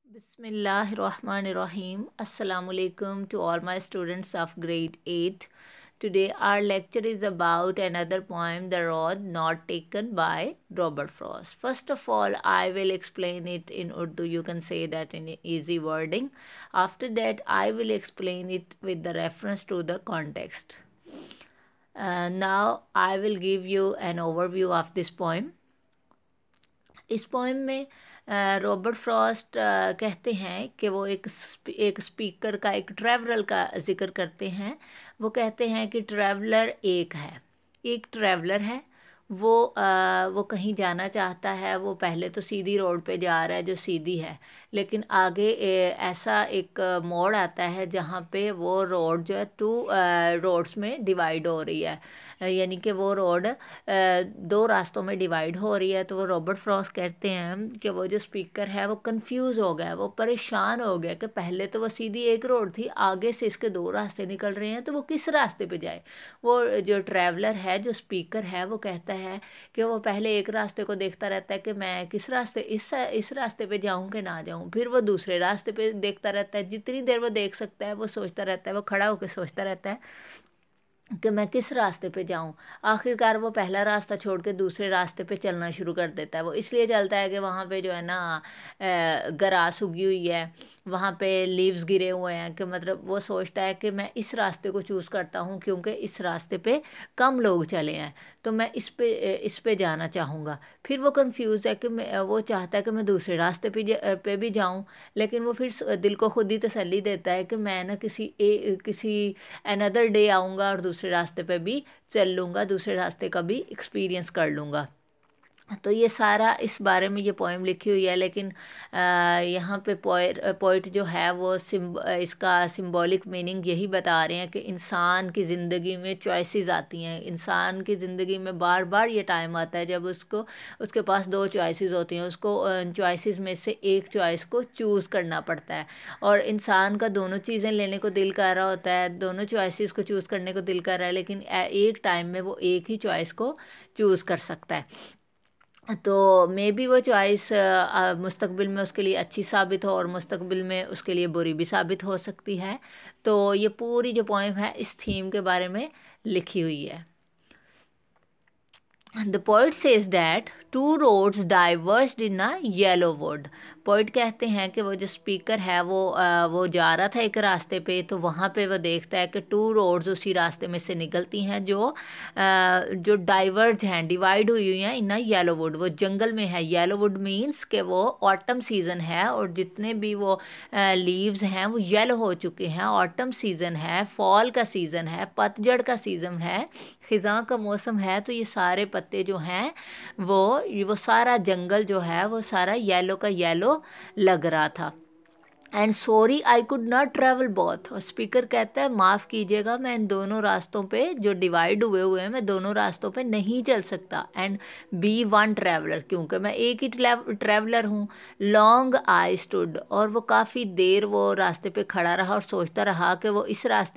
Bismillahirrahmanirrahim. Assalamu alaikum to all my students of grade 8. Today our lecture is about another poem, The Road Not Taken by Robert Frost. First of all, I will explain it in Urdu. You can say that in easy wording. After that, I will explain it with the reference to the context. Now I will give you an overview of this poem. इस poem में Robert Frost कहते हैं कि वो एक speaker का, एक traveller का जिक्र करते हैं। वो कहते हैं कि ट्रैवलर एक ट्रैवलर है। वो कहीं जाना चाहता है। वो पहले तो सीधी रोड पे जा रहा है जो सीधी है, लेकिन आगे ऐसा एक मोड़ आता है जहाँ पे वो रोड जो है टू रोड्स में डिवाइड हो रही है, यानी कि वो रोड दो रास्तों में डिवाइड हो रही है। तो वो रॉबर्ट फ्रॉस्ट कहते हैं कि वो जो स्पीकर है वो कंफ्यूज हो गया, वो परेशान हो गया कि पहले तो वो सीधी एक रोड थी, आगे से इसके दो रास्ते निकल रहे हैं, तो वो किस रास्ते पे जाए। वो जो ट्रैवलर है, जो स्पीकर है, वो कहता है कि वो पहले एक रास्ते को देखता रहता है कि मैं किस रास्ते इस रास्ते पे जाऊं कि ना जाऊं। फिर वो दूसरे रास्ते पे देखता रहता है। जितनी देर वो देख सकता है वो सोचता रहता है, वो खड़ा होकर सोचता रहता है कि मैं किस रास्ते पे जाऊं। आखिरकार वो पहला रास्ता छोड़ के दूसरे रास्ते पे चलना शुरू कर देता है। वो इसलिए चलता है कि वहाँ पे जो है ना ग्रास उगी हुई है, वहाँ पे लीव्स गिरे हुए हैं, कि मतलब वो सोचता है कि मैं इस रास्ते को चूज़ करता हूँ क्योंकि इस रास्ते पे कम लोग चले हैं, तो मैं इस पे जाना चाहूँगा। फिर वो कंफ्यूज है कि वो चाहता है कि मैं दूसरे रास्ते पे भी जाऊँ, लेकिन वो फिर दिल को खुद ही तसल्ली देता है कि मैं ना किसी अनदर डे आऊँगा और दूसरे रास्ते पे भी चल लूँगा, दूसरे रास्ते का भी एक्सपीरियंस कर लूँगा। तो ये सारा इस बारे में ये पोएम लिखी हुई है। लेकिन यहाँ पे पोइट जो है वो इसका सिंबॉलिक मीनिंग यही बता रहे हैं कि इंसान की ज़िंदगी में चॉइसेस आती हैं। इंसान की ज़िंदगी में बार बार ये टाइम आता है जब उसके पास दो चॉइसेस होती हैं। उसको चॉइसेस में से एक चॉइस को चूज़ करना पड़ता है, और इंसान का दोनों चीज़ें लेने को दिल कर रहा होता है, दोनों चॉइसेस को चूज़ करने को दिल कर रहा है, लेकिन एक टाइम में वो एक ही चॉइस को चूज़ कर सकता है। तो मे बी वो चॉइस मुस्तकबिल में उसके लिए अच्छी साबित हो और मुस्तकबिल में उसके लिए बुरी भी साबित हो सकती है। तो ये पूरी जो पोएम है इस थीम के बारे में लिखी हुई है। The poet says that two roads diverged in a yellow wood. Poet कहते हैं कि वो जो स्पीकर है वो जा रहा था एक रास्ते पे, तो वहाँ पे वो देखता है कि टू रोड्स उसी रास्ते में से निकलती हैं जो डाइवर्ज हैं, डिवाइड हुई हैं इन येलो वुड। वो जंगल में है। येलो वुड मीन्स कि वो ऑटम सीज़न है और जितने भी वो लीव्स हैं वो येलो हो चुके हैं। ऑटम सीज़न है, फॉल का सीज़न है, पतझड़ का सीज़न है, ख़िज़ां का मौसम है। तो ये सारे पत्ते जो हैं वो सारा जंगल जो है वो सारा येलो का येलो लग रहा था। And sorry I could not travel both. और स्पीकर कहता है माफ़ कीजिएगा, मैं इन दोनों रास्तों पे जो डिवाइड हुए हैं, मैं दोनों रास्तों पे नहीं चल सकता। एंड बी वन ट्रैवलर, क्योंकि मैं एक ही ट्रैवलर हूँ। लॉन्ग आई स्टूड, और वो काफ़ी देर वो रास्ते पे खड़ा रहा और सोचता रहा कि वो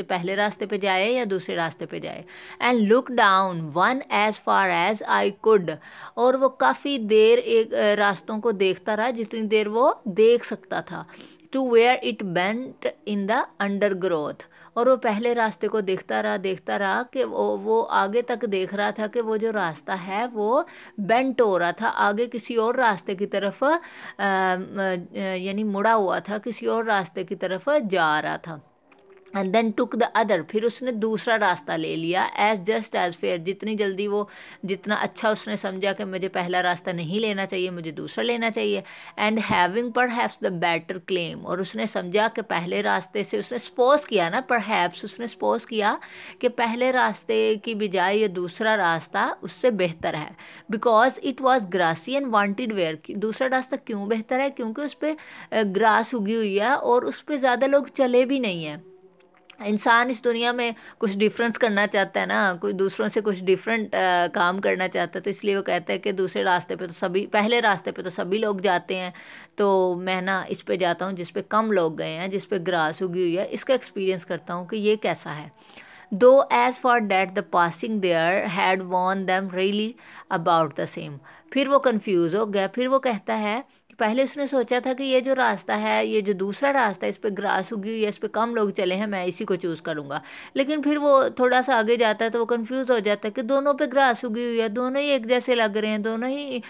पहले रास्ते पे जाए या दूसरे रास्ते पे जाए। And look down one as far as I could, और वो काफ़ी देर एक रास्तों को देखता रहा जितनी देर वो देख सकता था। To where it bent in the undergrowth, और वो पहले रास्ते को देखता रहा कि वो आगे तक देख रहा था कि वो जो रास्ता है वो बेंट हो रहा था, आगे किसी और रास्ते की तरफ यानी मुड़ा हुआ था, किसी और रास्ते की तरफ जा रहा था। And then took the other, फिर उसने दूसरा रास्ता ले लिया। एज जस्ट एज फेयर, जितना अच्छा उसने समझा कि मुझे पहला रास्ता नहीं लेना चाहिए, मुझे दूसरा लेना चाहिए। And having perhaps the better claim, और उसने समझा कि पहले रास्ते से, उसने सपोज किया ना, परहैप्स उसने सपोज किया कि पहले रास्ते की बजाय ये दूसरा रास्ता उससे बेहतर है। Because it was grassy and wanted wear, दूसरा रास्ता क्यों बेहतर है? क्योंकि उस पर ग्रास उगी हुई है और उस पर ज़्यादा लोग चले भी नहीं हैं। इंसान इस दुनिया में कुछ डिफरेंस करना चाहता है ना, कोई दूसरों से कुछ डिफरेंट काम करना चाहता है, तो इसलिए वो कहता है कि दूसरे रास्ते पे तो पहले रास्ते पे तो सभी लोग जाते हैं, तो मैं ना इस पे जाता हूँ जिस पे कम लोग गए हैं, जिस पे ग्रास उगी हुई है, इसका एक्सपीरियंस करता हूँ कि ये कैसा है। Though as for that the passing there had worn them really about the same. फिर वो कंफ्यूज हो गया। फिर वो कहता है पहले उसने सोचा था कि ये जो रास्ता है, ये जो दूसरा रास्ता है, इस पे ग्रास उगी हुई है, इस पे कम लोग चले हैं, मैं इसी को चूज़ करूँगा। लेकिन फिर वो थोड़ा सा आगे जाता है तो वो कंफ्यूज हो जाता है कि दोनों पे ग्रास उगी हुई है, दोनों ही एक जैसे लग रहे हैं, दोनों ही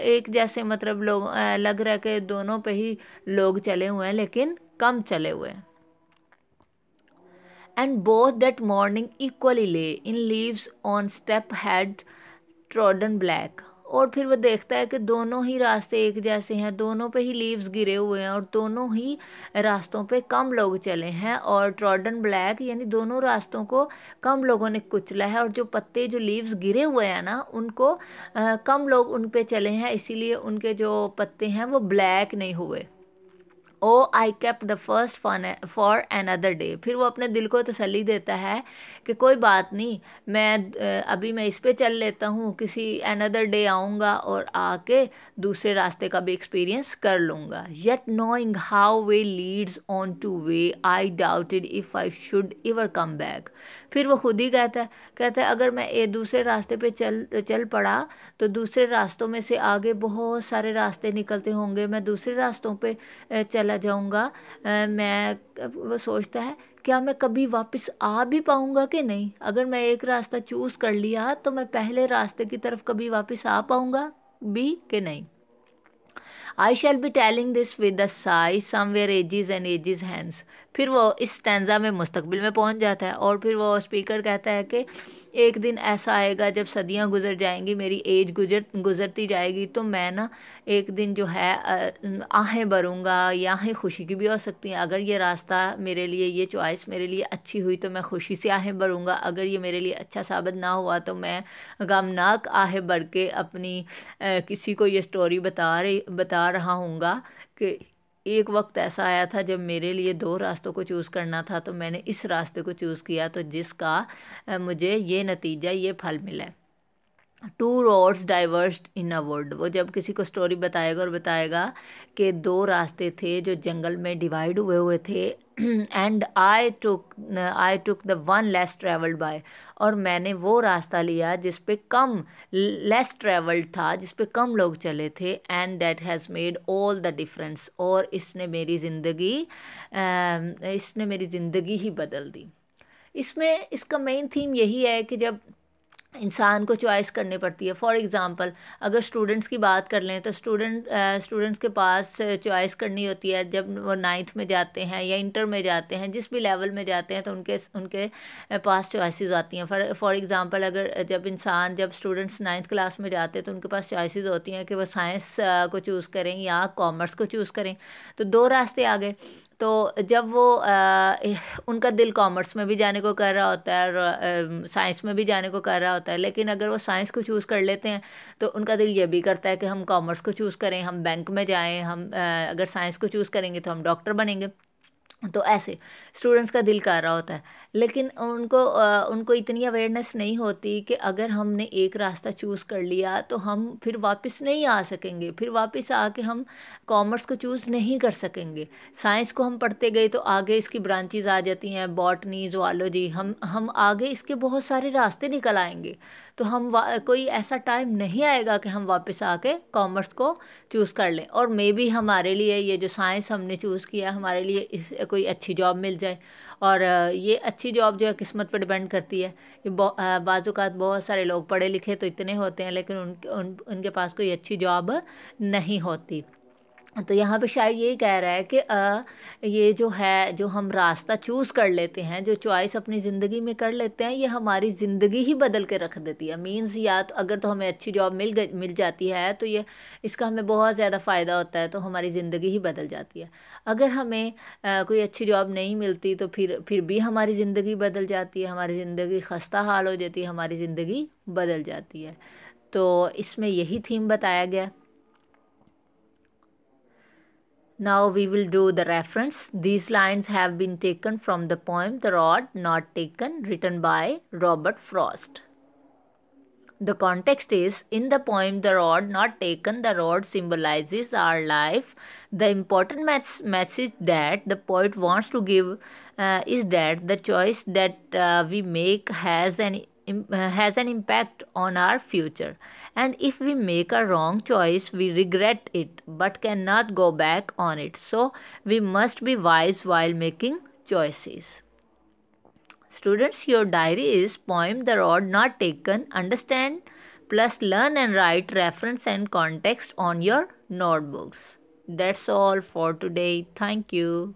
एक जैसे मतलब लोग लग रहा है कि दोनों पे ही लोग चले हुए हैं लेकिन कम चले हुए हैं। And both that morning equally lay in leaves on step had trodden black। और फिर वो देखता है कि दोनों ही रास्ते एक जैसे हैं, दोनों पे ही लीव्स गिरे हुए हैं और दोनों ही रास्तों पे कम लोग चले हैं, और ट्रॉडन ब्लैक यानी दोनों रास्तों को कम लोगों ने कुचला है, और जो पत्ते जो लीव्स गिरे हुए हैं ना उनको कम लोग उन पे चले हैं, इसीलिए उनके जो पत्ते हैं वो ब्लैक नहीं हुए। Oh I kept the first for another day. फिर वो अपने दिल को तसल्ली देता है कि कोई बात नहीं, मैं अभी मैं इस पे चल लेता हूँ, किसी अनदर डे आऊँगा और आके दूसरे रास्ते का भी एक्सपीरियंस कर लूँगा। Yet knowing how way Leeds on two way I doubted if I should ever come back. फिर वो खुद ही कहता है अगर मैं ये दूसरे रास्ते पे चल पड़ा तो दूसरे रास्तों में से आगे बहुत सारे रास्ते निकलते होंगे, मैं दूसरे रास्तों पे चला जाऊंगा। मैं वो सोचता है क्या मैं कभी वापस आ भी पाऊंगा कि नहीं, अगर मैं एक रास्ता चूज़ कर लिया तो मैं पहले रास्ते की तरफ कभी वापस आ पाऊंगा भी कि नहीं। I shall be telling this with the sigh somewhere ages and ages hands. फिर वो इस स्टैंजा में मुस्तकबिल में पहुंच जाता है और फिर वो स्पीकर कहता है कि एक दिन ऐसा आएगा जब सदियां गुजर जाएंगी, मेरी एज गुजरती जाएगी, तो मैं ना एक दिन जो है आहें भरूंगा, या आहें खुशी की भी हो सकती हैं। अगर ये रास्ता मेरे लिए, ये चॉइस मेरे लिए अच्छी हुई तो मैं खुशी से आहें भरूंगा, अगर ये मेरे लिए अच्छा साबित ना हुआ तो मैं गमनाक आहें भर के अपनी किसी को ये स्टोरी बता रहा हूँगा कि एक वक्त ऐसा आया था जब मेरे लिए दो रास्तों को चूज़ करना था, तो मैंने इस रास्ते को चूज़ किया, तो जिसका मुझे ये नतीजा, ये फल मिला। Two roads diverged in a wood. वो जब किसी को स्टोरी बताएगा और बताएगा कि दो रास्ते थे जो जंगल में डिवाइड हुए हुए थे, and I took the one less travelled by. और मैंने वो रास्ता लिया जिस पे कम लेस ट्रेवल्ड था, जिस पे कम लोग चले थे, and that has made all the difference. और इसने मेरी ज़िंदगी ही बदल दी। इसमें इसका मेन थीम यही है कि जब इंसान को चॉइस करनी पड़ती है। फॉर एग्ज़ाम्पल अगर स्टूडेंट्स की बात कर लें तो स्टूडेंट्स के पास चॉइस करनी होती है जब वो नाइन्थ में जाते हैं या इंटर में जाते हैं, जिस भी लेवल में जाते हैं, तो उनके पास चॉइसेस आती हैं। फॉर एग्ज़ाम्पल अगर जब स्टूडेंट्स नाइन्थ क्लास में जाते हैं तो उनके पास चॉइसेस होती हैं कि वो साइंस को चूज़ करें या कॉमर्स को चूज़ करें। तो दो रास्ते आ गए। तो जब वो उनका दिल कॉमर्स में भी जाने को कर रहा होता है और साइंस में भी जाने को कर रहा होता है, लेकिन अगर वो साइंस को चूज़ कर लेते हैं तो उनका दिल ये भी करता है कि हम कॉमर्स को चूज़ करें, हम बैंक में जाएं, हम अगर साइंस को चूज़ करेंगे तो हम डॉक्टर बनेंगे। तो ऐसे स्टूडेंट्स का दिल कर रहा होता है, लेकिन उनको इतनी अवेयरनेस नहीं होती कि अगर हमने एक रास्ता चूज़ कर लिया तो हम फिर वापस नहीं आ सकेंगे, फिर वापस आके हम कॉमर्स को चूज़ नहीं कर सकेंगे। साइंस को हम पढ़ते गए तो आगे इसकी ब्रांचेस आ जाती हैं, बॉटनी, ज़ूलॉजी, हम आगे इसके बहुत सारे रास्ते निकल आएंगे। तो कोई ऐसा टाइम नहीं आएगा कि हम वापस आके कॉमर्स को चूज़ कर लें और मे बी हमारे लिए ये जो साइंस हमने चूज़ किया हमारे लिए कोई अच्छी जॉब मिल जाए। और ये अच्छी जॉब जो है किस्मत पर डिपेंड करती है। ये बाज़-औक़ात बहुत सारे लोग पढ़े लिखे तो इतने होते हैं लेकिन उनके पास कोई अच्छी जॉब नहीं होती। तो यहाँ पे शायद यही कह रहा है कि ये जो हम रास्ता चूज़ कर लेते हैं, जो चॉइस अपनी ज़िंदगी में कर लेते हैं, ये हमारी ज़िंदगी ही बदल के रख देती है। मीन्स या तो अगर तो हमें अच्छी जॉब मिल जाती है तो ये इसका हमें बहुत ज़्यादा फ़ायदा होता है, तो हमारी ज़िंदगी ही बदल जाती है। अगर हमें कोई अच्छी जॉब नहीं मिलती तो फिर भी हमारी ज़िंदगी बदल जाती है, हमारी ज़िंदगी खस्ता हाल हो जाती है, हमारी ज़िंदगी बदल जाती है। तो इसमें यही थीम बताया गया। Now we will do the reference. These lines have been taken from the poem The Rod Not Taken, written by Robert Frost. The context is, in the poem The Rod Not Taken, the rod symbolizes our life. The important message that the poet wants to give is that the choice that we make has an has an impact on our future. And if we make a wrong choice, we regret it but cannot go back on it. So we must be wise while making choices. Students, your diary is poem The Road Not Taken. Understand plus learn and write reference and context on your notebooks. That's all for today. Thank you.